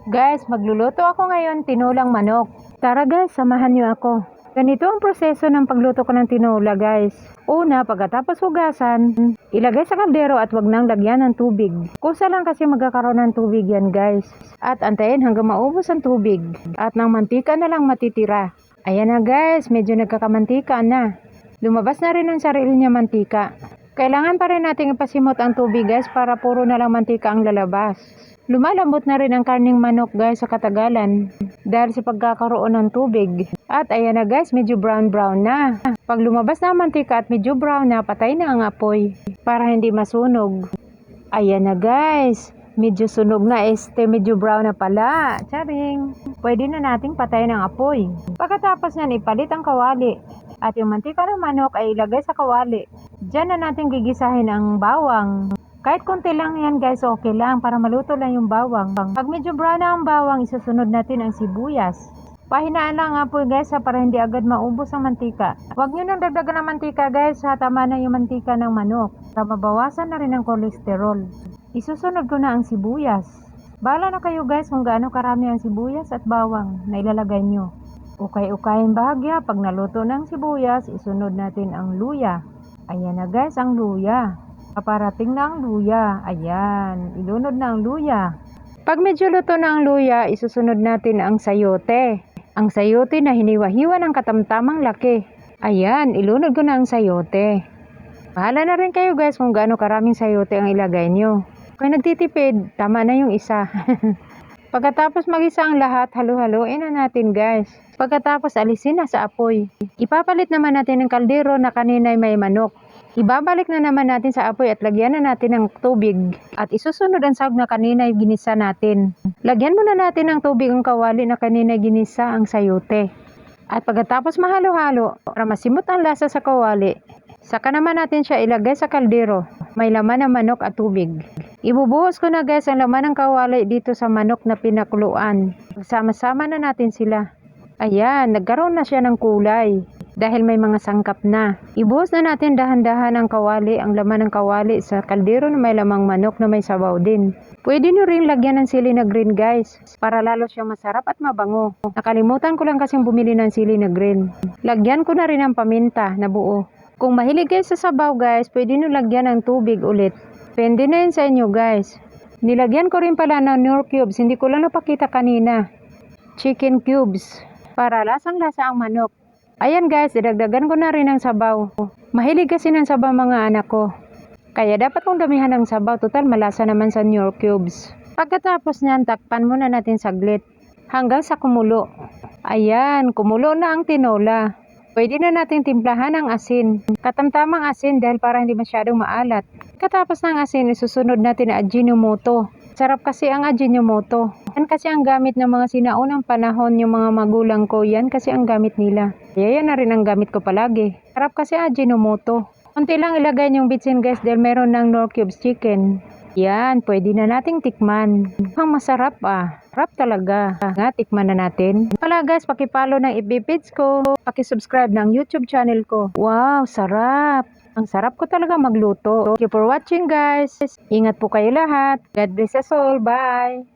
Guys, magluluto ako ngayon tinulang manok. Tara guys, samahan niyo ako. Ganito ang proseso ng pagluto ko ng tinola guys. Una, pagkatapos hugasan, ilagay sa kaldero at wag nang lagyan ng tubig. Kusa lang kasi magkakaroon ng tubig yan guys. At antayin hanggang maubos ang tubig. At ng mantika na lang matitira. Ayan na guys, medyo nagkakamantika na. Lumabas na rin ang sarili niya mantika. Kailangan pa rin nating ipasimot ang tubig guys para puro na lang mantika ang lalabas. Lumalambot na rin ang karning manok guys sa katagalan dahil sa pagkakaroon ng tubig. At ayan na guys, medyo brown na. Pag lumabas na ang mantika at medyo brown na, patay na ang apoy para hindi masunog. Ayan na guys, medyo sunog na medyo brown na pala. Charing! Pwede na nating patayin ang apoy. Pagkatapos niyan, ipalit ang kawali. At yung mantika ng manok ay ilagay sa kawali. Diyan na natin gigisahin ang bawang. Kahit konti lang yan guys, okay lang para maluto lang yung bawang. Pag medyo brown na ang bawang, isusunod natin ang sibuyas. Pahinaan lang nga po guys para hindi agad maubos ang mantika. Huwag nyo nang dagdagan ng mantika guys, tama na yung mantika ng manok. Para mabawasan na rin ang kolesterol. Isusunod ko na ang sibuyas. Bahala na kayo guys kung gaano karami ang sibuyas at bawang na ilalagay nyo. Ukay-ukayin bahagya. Pag naluto ng sibuyas, isunod natin ang luya. Ayan na guys ang luya. Paparating na ang luya. Ayan, ilunod na ang luya. Pag medyo luto na ang luya, isusunod natin ang sayote. Ang sayote na hiniwa-hiwa ng katamtamang laki. Ayan, ilunod ko na ang sayote. Bahala na rin kayo guys kung gaano karaming sayote ang ilagay nyo. Kung nagtitipid, tama na yung isa. Pagkatapos magisa ang lahat, halo-haloin na natin guys. Pagkatapos alisin na sa apoy. Ipapalit naman natin ng kaldero na kanina may manok. Ibabalik na naman natin sa apoy at lagyan na natin ng tubig. At isusunod ang sahog na kanina ginisa natin. Lagyan muna natin ng tubig ang kawali na kanina ginisa ang sayote. At pagkatapos mahalo-halo, para masimot ang lasa sa kawali, saka naman natin siya ilagay sa kaldero. May laman ng manok at tubig. Ibubuhos ko na guys ang laman ng kawali dito sa manok na pinakuluan. Magsama-sama na natin sila. Ayan, nagkaroon na siya ng kulay. Dahil may mga sangkap na. Ibuhos na natin dahan-dahan ang kawali, ang laman ng kawali sa kaldero na may lamang manok na may sabaw din. Pwede nyo rin lagyan ng sili na green guys, para lalo siyang masarap at mabango. Nakalimutan ko lang kasing bumili ng sili na green. Lagyan ko na rin ang paminta na buo. Kung mahilig kayo sa sabaw guys, pwede nyo lagyan ng tubig ulit. Pwede na yun sa inyo guys. Nilagyan ko rin pala ng Knorr cubes, hindi ko lang napakita kanina. Chicken cubes, para lasang-lasa ang manok. Ayan guys, idagdagan ko na rin ang sabaw. Mahilig kasi ng sabaw mga anak ko. Kaya dapat mong damihan ng sabaw, total malasa naman sa Knorr cubes. Pagkatapos niyan, takpan muna natin saglit. Hanggang sa kumulo. Ayan, kumulo na ang tinola. Pwede na natin timplahan ang asin. Katamtamang asin dahil para hindi masyadong maalat. Katapos ng asin, isusunod natin ang Ajinomoto. Sarap kasi ang Ajinomoto. Yan kasi ang gamit ng mga sinaunang panahon, yung mga magulang ko. Yan kasi ang gamit nila. Kaya yan na rin ang gamit ko palagi. Sarap kasi ang Ajinomoto. Kunti lang ilagay yung bitsin guys dahil meron ng Knorr cubes chicken. Yan, pwede na nating tikman. Ang masarap Sarap talaga. Nga, tikman na natin. Pala guys, pakipollow ng FB page ko. Pakisubscribe ng YouTube channel ko. Wow, sarap. Ang sarap ko talaga magluto. Thank you for watching guys. Ingat po kayo lahat. God bless us all. Bye.